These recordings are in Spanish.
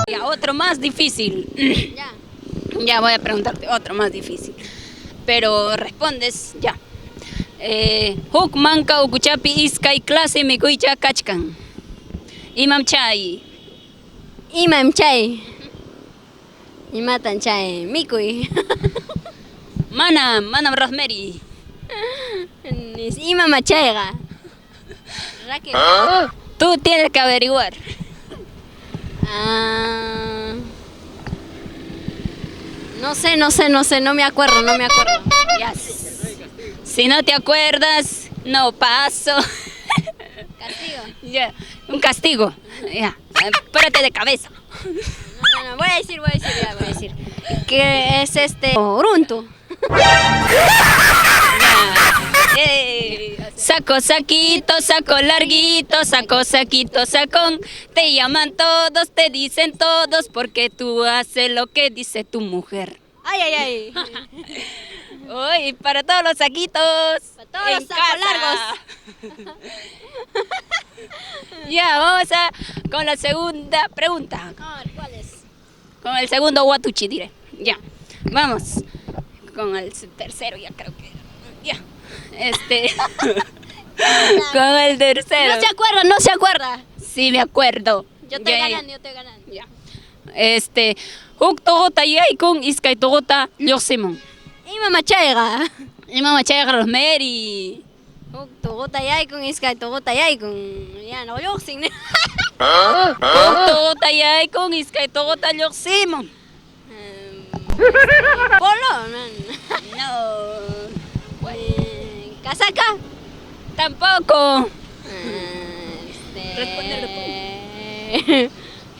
Ya, otro más difícil. Ya. Ya voy a preguntarte otro más difícil. Pero respondes ya. Huk manka ukuchapi iskay clase mikuycha kachkan. Imam chay. Imam chay. Imatan chay. Mikuy. Manam Rosemary. Imam chayga. Raquel. Tú tienes que averiguar. Ah, no sé, no me acuerdo. Ya. Si no te acuerdas, no paso. Castigo. Ya, un castigo. Ya, párate de cabeza. No, voy a decir. Que es Uruntu. Saco, saquito, saco larguito, saco, saquito, sacón. Te llaman todos, te dicen todos, porque tú haces lo que dice tu mujer. Ay. Uy, para todos los saquitos. Para todos los sacos largos. Ya, vamos con la segunda pregunta. A ver, ¿cuál es? Con el segundo Watuchi, diré. Ya, vamos. Con el tercero, ya creo que. Ya. Con el tercero. No se acuerda. Sí, me acuerdo. Yo estoy Ya, ganando. Ya. Huk togota yaykun, iskay togota lyosimon. Imam chayga. Imam chay Rosemary. Togota yaykun, iskay togota yaykun. Ya, no yo sin. Huk togota yaykun, iskay togota lyosimon. Polo. No. Casaca. Tampoco.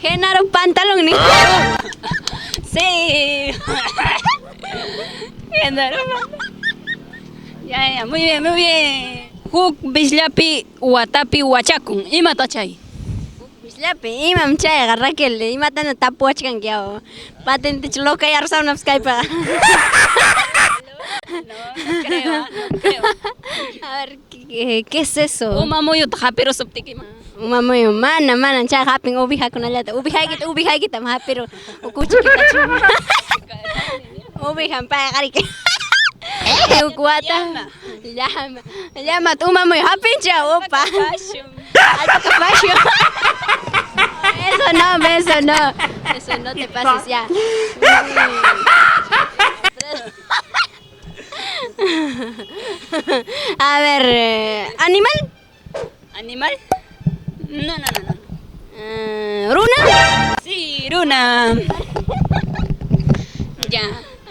Genaro pantalón ni. Sí. Ya, muy bien. Huk bislapi watapi wachakun. Ima tachay. Mislapi, imam chayga Raquel, imatan tapuachkan kiao. Patente chloka y arsam Skype. No creo. A ver, ¿qué es eso? Uma muy pero subtikima. Mamoy, mana, chay hapin ubija con alata. Ubija kita mah pero ukuchi kita chuma. Ubija pa garike. Kuata. Llama tu mamoy hapin cha opa. Alto capacho. Eso no te pases ya. A ver, ¿Animal? No. ¿Runa? Sí, Runa. Ya,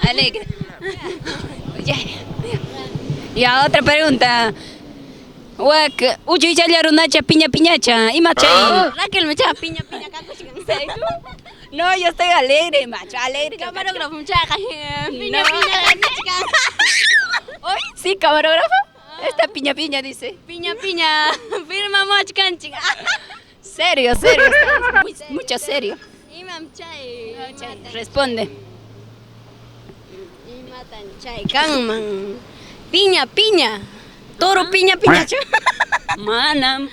alegre. Ya, otra pregunta. Wak, uy, ya runacha, piñacha. ¿Y machay? Raquel me echa piña, caco, No, yo estoy alegre, macho, alegre. Camarógrafo, mucha piña, ¿Hoy? Sí, camarógrafo. Esta piña dice. Piña, firma mochcan, chica. Serio, mucho serio. Imam chay. Responde. Imatan chay, kanman. Piña. Toro piña. Manam.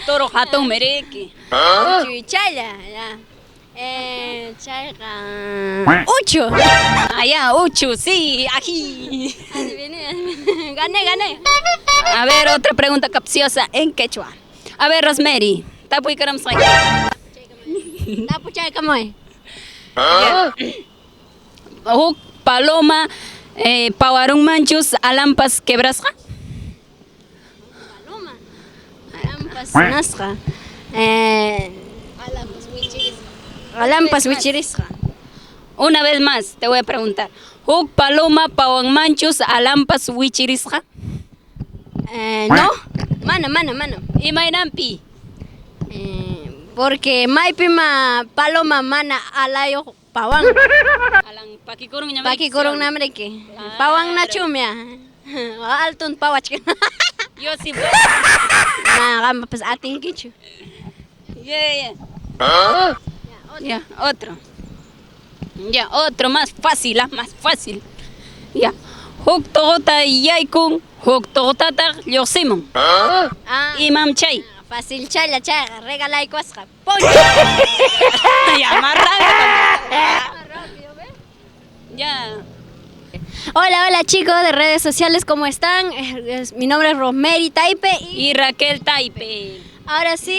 Toro hatón mereque. Chaya, ya. Chayga. Ucho. Allá, Uchu, sí, ají. Gané. A ver, otra pregunta capciosa en quechua. A ver, Rosemary. Tapuy karam say. Tapu chay kamoy. Huk paloma, pawarung manchus, alampas quebrasja. Paloma. Alampas nasqa. Alampas wichirisqa. Una vez más, te voy a preguntar. Huk paloma, pawang manchus, alampas wichirisja. No. Mana. Imaynampi. Porque Maipima Paloma Mana Alayo Pawang. Alang pakikurong niya. Paki kurung namre ke. Pawang na chumya. Altun pawach. Yo sí. Na kama pas ating kichu. Yeah. Ya, otro. Ya, otro más fácil, más fácil. Ya. Hoktogota yaikun, hoktogota yosimon. Ah, Imam chay. fácil chala cha regala y cuasca. Poncho. Ya, más rápido. Ya. Hola chicos de redes sociales, ¿cómo están? Mi nombre es Rosemary Taipe y Y Raquel Taipe. ahora sí,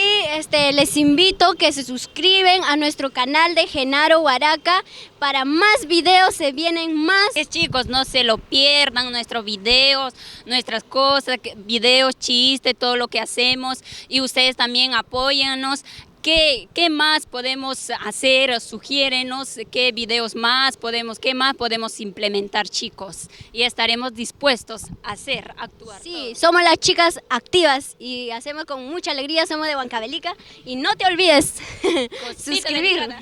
les invito que se suscriben a nuestro canal de Genaro Huaraca. Para más videos se vienen más. Chicos, no se lo pierdan, nuestros videos, nuestras cosas, videos, chistes, todo lo que hacemos. Y ustedes también apóyennos. ¿Qué más podemos hacer? Sugiérenos qué videos más qué más podemos implementar, chicos. Y estaremos dispuestos a hacer, actuar. Sí, somos las chicas activas y hacemos con mucha alegría, somos de Huancavelica. Y no te olvides Cosita suscribir. delicada.